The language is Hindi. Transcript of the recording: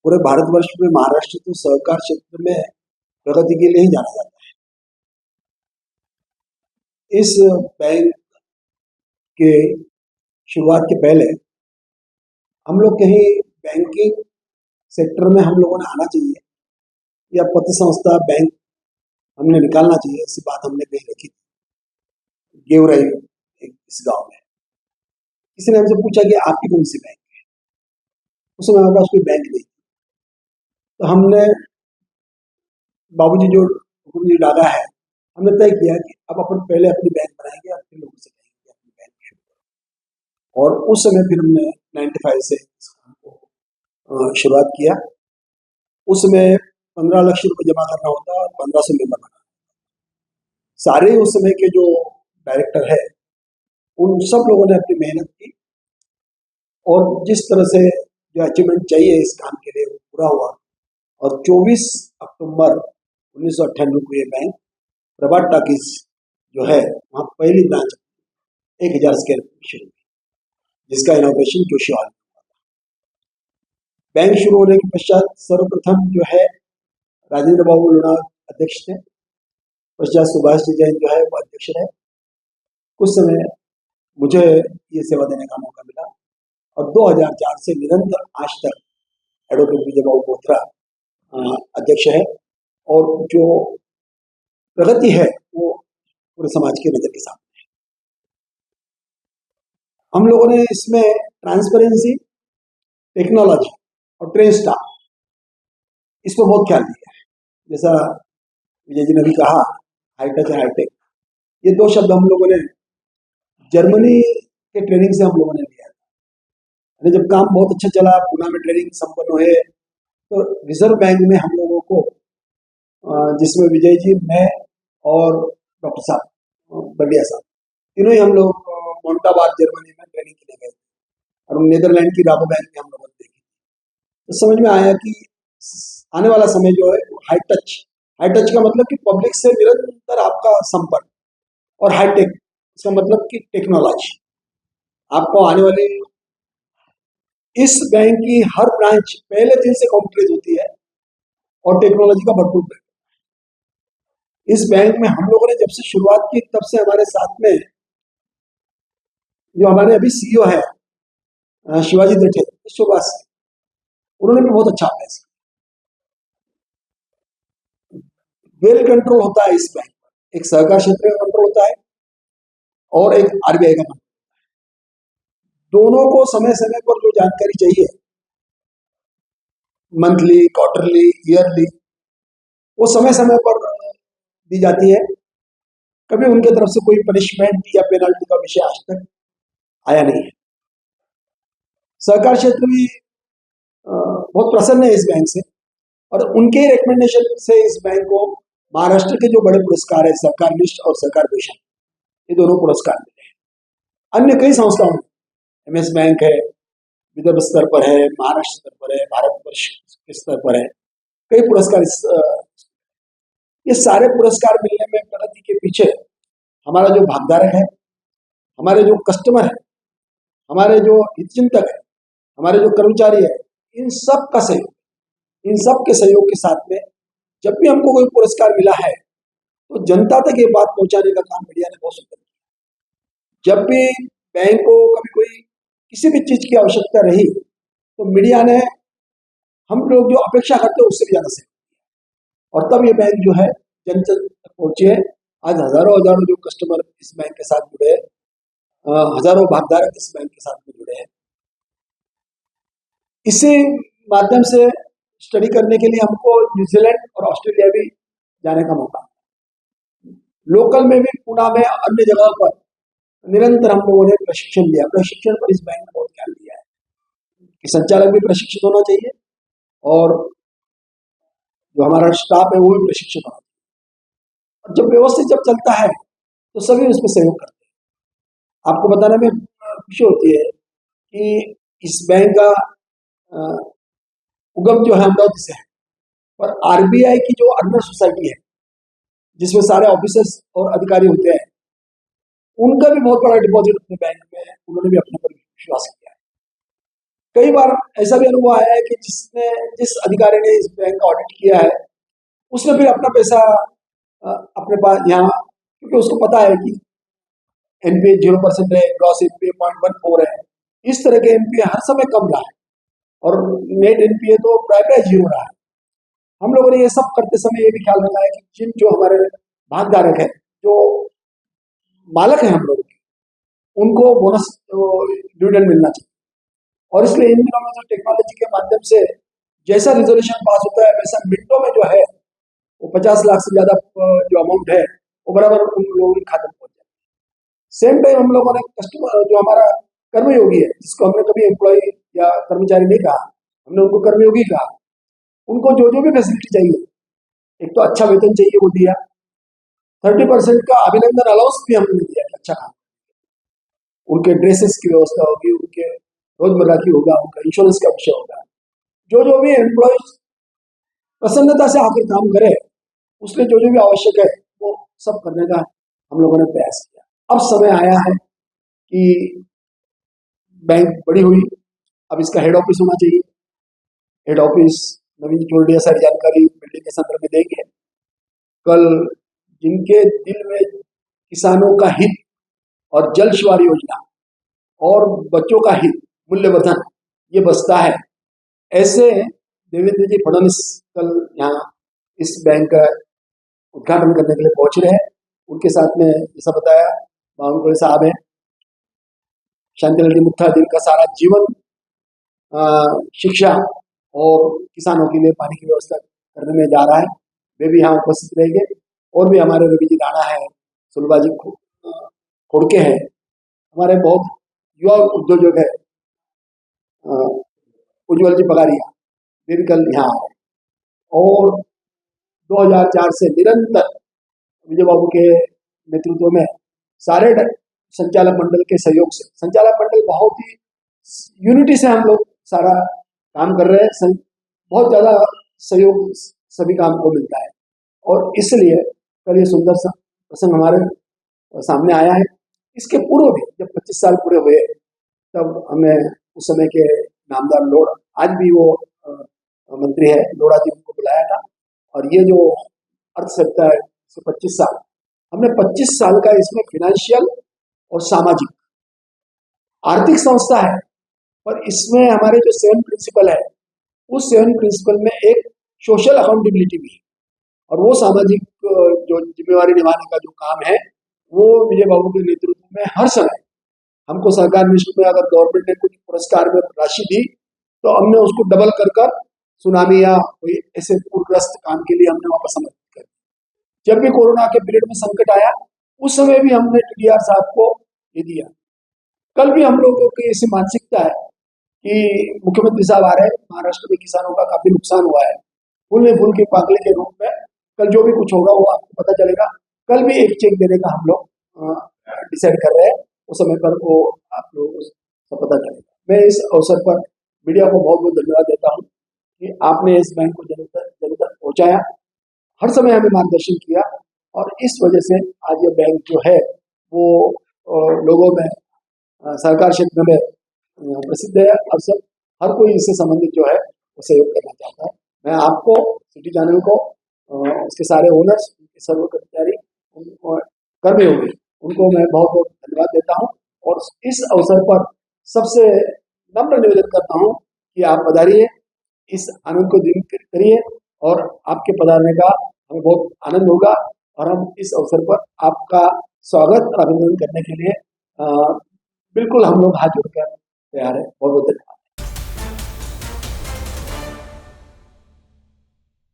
पूरे भारतवर्ष में महाराष्ट्र तो सहकार क्षेत्र में प्रगति के लिए ही जाना जाता है। इस बैंक के शुरुआत के पहले हम लोग कहीं बैंकिंग सेक्टर में हम लोगों ने आना चाहिए या पत्र संस्था बैंक हमने निकालना चाहिए, ऐसी बात हमने कहीं रखी थी गेवराई इस गांव में। किसी ने हमसे पूछा कि आपकी कौन सी बैंक है। उस समय हमारे पास कोई बैंक नहीं, तो हमने बाबूजी जो हुक्म जी डाला है, हमने तय किया कि अब अपन पहले अपनी बैंक बनाएंगे और फिर लोगों से कहेंगे अपनी बैंक शुरू करो। और उस समय फिर हमने 95 से इस काम को शुरुआत किया। उसमें 15 लाख रुपए जमा करना होता है और 1500 मेंबर बनाना। सारे उस समय के जो डायरेक्टर है उन सब लोगों ने अपनी मेहनत की और जिस तरह से जो अचीवमेंट चाहिए इस काम के लिए वो पूरा हुआ। और 24 अक्टूबर 1998 को ये बैंक प्रभात टाकीज जो है वहाँ पहली ब्रांच 1000 स्क्वायर फीट शुरू हुई, जिसका इनॉग्रेशन जोशी हॉल में हुआ। बैंक शुरू होने के पश्चात सर्वप्रथम जो है राजेंद्र बाबू लोढ़ा अध्यक्ष थे, पश्चात सुभाष जी जैन जो है वो अध्यक्ष रहे। कुछ समय मुझे ये सेवा देने का मौका मिला और 2004 से निरंतर आज तक एडवोकेट विजय बाबू बोथरा अध्यक्ष है। और जो प्रगति है वो पूरे समाज की नजर के सामने है। हम लोगों ने इसमें ट्रांसपेरेंसी, टेक्नोलॉजी और ट्रेन स्टाफ इस पर बहुत ख्याल दिया है। जैसा विजय जी ने भी कहा, हाईटेक है हाईटेक, ये दो शब्द हम लोगों ने जर्मनी के ट्रेनिंग से हम लोगों ने लिया। जब काम बहुत अच्छा चला, पुणे में ट्रेनिंग संपन्न हुए, तो रिजर्व बैंक में हम लोगों को जिसमें विजय जी, मैं और डॉक्टर साहब बलिया साहब तीनों ही हम लोग मोन्टाबाद जर्मनी में ट्रेनिंग के लिए गए और नीदरलैंड की राबो बैंक में हम लोगों ने देखी। तो समझ में आया कि आने वाला समय जो है हाई टच का मतलब कि पब्लिक से निरंतर आपका संपर्क, और हाईटेक इसका मतलब कि टेक्नोलॉजी। आपको आने वाली इस बैंक की हर ब्रांच पहले दिन से कॉम्प्यूटराइज होती है और टेक्नोलॉजी का भरपूर प्रयोग। इस बैंक में हम लोगों ने जब से शुरुआत की तब से हमारे साथ में जो हमारे अभी सीईओ है शिवाजी दठे, शुरुआत से उन्होंने भी बहुत अच्छा अभ्यास किया। वेल कंट्रोल होता है इस बैंक पर, एक सहकार क्षेत्र का कंट्रोल होता है और एक आरबीआई का कंट्रोल। दोनों को समय समय पर जो जानकारी चाहिए, मंथली, क्वार्टरली, ईयरली, वो समय समय पर दी जाती है। कभी उनके तरफ से कोई पनिशमेंट या पेनल्टी का विषय आज तक आया नहीं है। सहकार क्षेत्र भी बहुत प्रसन्न है इस बैंक से और उनके रिकमेंडेशन से इस बैंक को महाराष्ट्र के जो बड़े पुरस्कार है, सहकार लिस्ट और सहकार भूषण, ये दोनों पुरस्कार मिले हैं। अन्य कई संस्थाओं में, एमएस बैंक है, विदर्भ स्तर पर है, महाराष्ट्र स्तर पर है, भारतवर्ष के स्तर पर है, कई पुरस्कार ये सारे पुरस्कार मिलने में प्रगति के पीछे हमारा जो भागधारक है, हमारे जो कस्टमर है, हमारे जो हितचिंतक है, हमारे जो कर्मचारी है, इन सब का सहयोग, इन सब के सहयोग के साथ में जब भी हमको कोई पुरस्कार मिला है तो जनता तक ये बात पहुंचाने का काम मीडिया ने बहुत सुंदर किया। जब भी बैंक को कभी कोई किसी भी चीज की आवश्यकता रही तो मीडिया ने हम लोग जो अपेक्षा करते हैं उससे भी ज्यादा सहयोग किया और तब ये बैंक जो है जन जन तक पहुंची है। आज हजारों जो कस्टमर इस बैंक के साथ जुड़े हैं, हजारों भागधारक इस बैंक के साथ में जुड़े हैं। इसी माध्यम से स्टडी करने के लिए हमको न्यूजीलैंड और ऑस्ट्रेलिया भी जाने का मौका, लोकल में भी पुणे में अन्य जगह पर निरंतर हम लोगों ने प्रशिक्षण लिया। प्रशिक्षण पर इस बैंक ने बहुत ध्यान दिया है कि संचालक भी प्रशिक्षित होना चाहिए और जो हमारा स्टाफ है वो भी प्रशिक्षित होना चाहिए। और जब व्यवस्थित जब चलता है तो सभी उसमें सहयोग करते हैं। आपको बताने में खुशी होती है कि इस बैंक का उगम जो है अमरावती से है, और आरबीआई की जो अर्नर सोसाइटी है जिसमें सारे ऑफिसर्स और अधिकारी होते हैं, उनका भी बहुत बड़ा डिपॉजिट अपने बैंक में, उन्होंने भी अपने पर विश्वास किया है। कई बार ऐसा भी अनुभव आया है कि जिस अधिकारी ने इस बैंक का ऑडिट किया है, उसने फिर अपना पैसा अपने पास यहाँ, क्योंकि उसको पता है कि एनपीए 0% है, ग्रॉस एनपीए 0.14 है, इस तरह के एनपीए हर समय कम रहा है और नेट एनपीए तो प्राय 0 रहा है। हम लोगों ने ये सब करते समय ये भी ख्याल रखा है कि जो हमारे भागधारक है, जो मालक है हम लोगों के, उनको बोनस डिविडेंड मिलना चाहिए। और इसलिए इन दिनों में जो टेक्नोलॉजी के माध्यम से जैसा रिजोल्यूशन पास होता है, वैसा मिनटों में जो है वो 50 लाख से ज्यादा जो अमाउंट है वो बराबर उन लोगों के खाते में पहुंच जाए। सेम टाइम हम लोगों ने कस्टमर जो हमारा कर्मयोगी है, जिसको हमने कभी एम्प्लॉय या कर्मचारी नहीं कहा, हमने उनको कर्मयोगी कहा, उनको जो जो भी फैसिलिटी चाहिए, एक तो अच्छा वेतन चाहिए वो दिया, 30% का अभिनंदन अलाउंस भी हमने दिया। अच्छा काम, उनके ड्रेसेस की व्यवस्था होगी, उनके रोजमर्रा की होगा, उनका इंश्योरेंस का विषय होगा, जो जो भी एम्प्लॉय प्रसन्नता से आकर काम करे, उसके जो जो भी आवश्यक है वो सब करने का हम लोगों ने प्रयास किया। अब समय आया है कि बैंक बड़ी हुई, अब इसका हेड ऑफिस होना चाहिए। हेड ऑफिस नवीन चौरडिया सारी जानकारी बिल्डिंग के संदर्भ में देंगे। कल जिनके दिल में किसानों का हित और जल शिवार योजना और बच्चों का हित, मूल्यवर्धन ये बसता है, ऐसे देवेंद्र जी फडणवीस कल यहाँ इस बैंक का उद्घाटन करने के लिए पहुंच रहे हैं। उनके साथ में जैसा बताया बावनकुळे साहब है, शांति रेड्डी मुत्था, जिनका सारा जीवन शिक्षा और किसानों के लिए पानी की व्यवस्था करने में जा रहा है, वे भी यहाँ उपस्थित रहेंगे। और भी हमारे रवि जी राणा है, सुलभा जी खोड़के हैं, हमारे बहुत युवा उद्योजक है उज्जवल जी पगारिया, वे भी कल यहाँ आए। और 2004 से निरंतर विजय बाबू के नेतृत्व में सारे संचालक मंडल के सहयोग से, संचालक मंडल बहुत ही यूनिटी से हम लोग सारा काम कर रहे हैं, बहुत ज्यादा सहयोग सभी काम को मिलता है। और इसलिए कल ये सुंदर सा प्रसंग हमारे सामने आया है। इसके पूर्व भी जब 25 साल पूरे हुए, तब हमने उस समय के नामदार लोड़ा, आज भी वो मंत्री है, लोड़ा जी, उनको बुलाया था। और ये जो अर्थव्यवस्था है 25 साल, हमने 25 साल का इसमें फाइनेंशियल और सामाजिक आर्थिक संस्था है, पर इसमें हमारे जो 7 प्रिंसिपल है, उस 7 प्रिंसिपल में एक सोशल अकाउंटेबिलिटी भी है। और वो सामाजिक जो जिम्मेवारी निभाने का जो काम है, वो विजय बाबू के नेतृत्व में हर समय हमको सरकार मिशन में अगर गवर्नमेंट ने कुछ पुरस्कार में राशि दी, तो हमने उसको डबल कर सुनामी या कोई ऐसे पूरग्रस्त काम के लिए हमने वापस समर्पित कर। जब भी कोरोना के पीरियड में संकट आया, उस समय भी हमने टीडीआर साहब को ये दिया। कल भी हम लोगों की ऐसी मानसिकता है कि मुख्यमंत्री साहब आ रहे हैं, महाराष्ट्र में किसानों का काफी नुकसान हुआ है, फूल में फूल के पागले के रूप में कल जो भी कुछ होगा वो आपको पता चलेगा। कल भी एक चेक देने का हम लोग डिसाइड कर रहे हैं, उस समय पर वो आप लोगों को पता चलेगा। मैं इस अवसर पर मीडिया को बहुत बहुत धन्यवाद देता हूँ कि आपने इस बैंक को जन तक पहुँचाया, हर समय हमें मार्गदर्शन किया, और इस वजह से आज ये बैंक जो है वो लोगों में सरकार क्षेत्र में प्रसिद्ध है, और सब हर कोई इससे संबंधित जो है वो सहयोग करना चाहता है। मैं आपको, सिटी चैनल को, उसके सारे ओनर्स, उनके सर्व कर्मचारी, कर्मयोगी, उनको मैं बहुत बहुत धन्यवाद देता हूँ। और इस अवसर पर सबसे नम्र निवेदन करता हूँ कि आप पधारिए, इस आनंद को दिन करिए, और आपके पधारने का हमें बहुत आनंद होगा। और हम इस अवसर पर आपका स्वागत और अभिनंदन करने के लिए बिल्कुल हम लोग हाथ जोड़कर तैयार है। बहुत बहुत धन्यवाद।